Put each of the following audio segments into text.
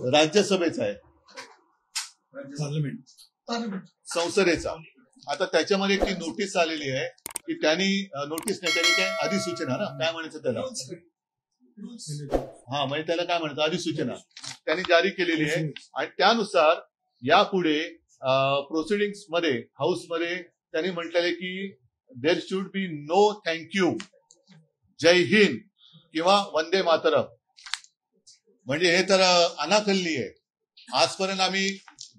राज्यसभेचा आहे, पार्लमेंट संसदेचा. आता त्याच्यामध्ये एक नोटीस आलेली आहे की त्यांनी नोटीस नाही, त्यांनी काय अधिसूचना ना काय म्हणायचं त्याला, हा म्हणजे त्याला काय म्हणायचं अधिसूचना त्यांनी जारी केलेली आहे. आणि त्यानुसार यापुढे प्रोसिडिंग्स मध्ये हाऊस मध्ये त्यांनी म्हटलेले की there should be no thank you, जय हिंद किंवा वंदे मातरम. म्हणजे हे तर अनाकलनीय आहे. आजपर्यंत आम्ही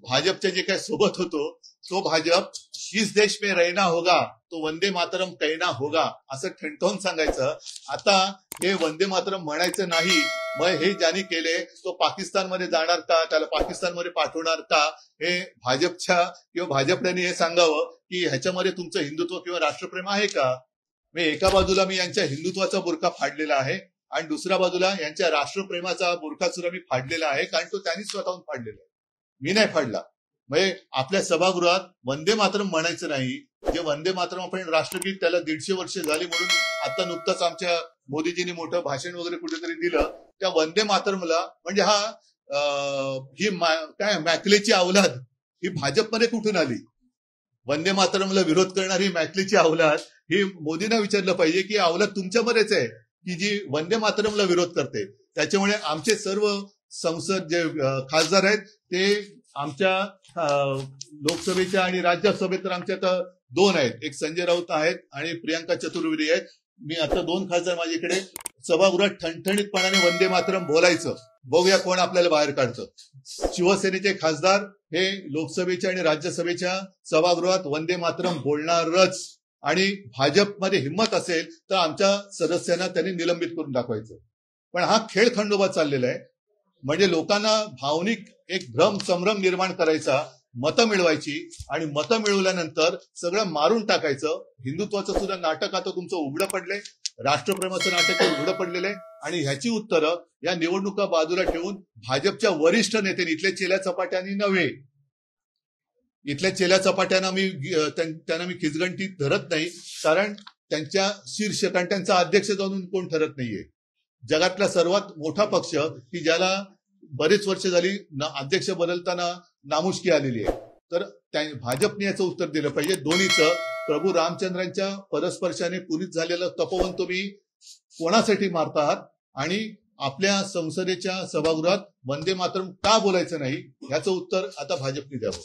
भाजपच्या जे काही सोबत होतो तो भाजप इस देश में रहना होगा तो वंदे मातरम कहना होगा असं ठणठवून सांगायचं. आता हे वंदे मातरम म्हणायचं नाही, मग हे ज्यांनी केले तो पाकिस्तानमध्ये जाणार का, त्याला पाकिस्तानमध्ये पाठवणार का, हे भाजपच्या किंवा भाजपने हे सांगावं की ह्याच्यामध्ये तुमचं हिंदुत्व किंवा राष्ट्रप्रेम आहे का. मी एका बाजूला मी यांच्या हिंदुत्वाचा बुरखा फाडलेला आहे आणि दुसऱ्या बाजूला यांच्या राष्ट्रप्रेमाचा बुरखा सुद्धा मी फाडलेला आहे, कारण तो त्यांनी स्वतःहून फाडलेला आहे, मी नाही फाडला. म्हणजे आपल्या सभागृहात वंदे मातरम म्हणायचं नाही. जे वंदे मातरम आपण राष्ट्रगीत त्याला 150 वर्ष झाली म्हणून आता नुकताच आमच्या मोदीजींनी मोठं भाषण वगैरे कुठेतरी दिलं. त्या वंदे मातरमला म्हणजे ही काय मॅकलेची अवलाद ही भाजपमध्ये कुठून आली. वंदे मातरमला विरोध करणारी मॅकलेची अवलाद ही मोदींना विचारलं पाहिजे की अवलाद तुमच्यामध्येच आहे की जी वंदे मातरमला विरोध करते. त्याच्यामुळे आमचे सर्व संसद जे खासदार आहेत ते आमच्या लोकसभेच्या आणि राज्यसभेत तर आमच्या आता 2 आहेत, एक संजय राऊत आहेत आणि प्रियांका चतुर्वेदी आहेत. मी आता 2 खासदार माझ्याकडे. सभागृहात ठणठणीतपणाने वंदे मातरम बोलायचं, बघूया कोण आपल्याला बाहेर काढतं. शिवसेनेचे खासदार हे लोकसभेच्या आणि राज्यसभेच्या सभागृहात वंदे मातरम बोलणारच. आणि भाजपमध्ये हिंमत असेल तर आमच्या सदस्यांना त्यांनी निलंबित करून दाखवायचं. पण हा खेळ खंडोबा चाललेला आहे. म्हणजे लोकांना भावनिक एक भ्रम संभ्रम निर्माण करायचा, मतं मिळवायची आणि मतं मिळवल्यानंतर सगळं मारून टाकायचं. हिंदुत्वाचं सुद्धा नाटक आता तुमचं उघडं पडलंय, राष्ट्रप्रेमाचं नाटक उघडं पडलेलं आहे. आणि ह्याची उत्तरं या निवडणुका बाजूला ठेवून भाजपच्या वरिष्ठ नेत्यांनी, इथल्या चेल्या चपाट्यांनी नव्हे, इथल्या चेल्या चपाट्यांना त्यांना मी खिचगंटीत धरत नाही, कारण त्यांच्या शीर्ष कारण त्यांचा अध्यक्ष जाऊन कोण ठरत नाहीये. जगातला सर्वात मोठा पक्ष की ज्याला बरेच वर्ष झाली अध्यक्ष बदलताना नामुष्की आलेली आहे. तर भाजपने याचं उत्तर दिलं पाहिजे. दोन्हीचं प्रभू रामचंद्रांच्या पदस्पर्शाने पुनीत झालेलं तपोवन तुम्ही कोणासाठी मारता आहात आणि आपल्या संसदेच्या सभागृहात वंदे मातरम का बोलायचं नाही, याचं उत्तर आता भाजपने द्यावं.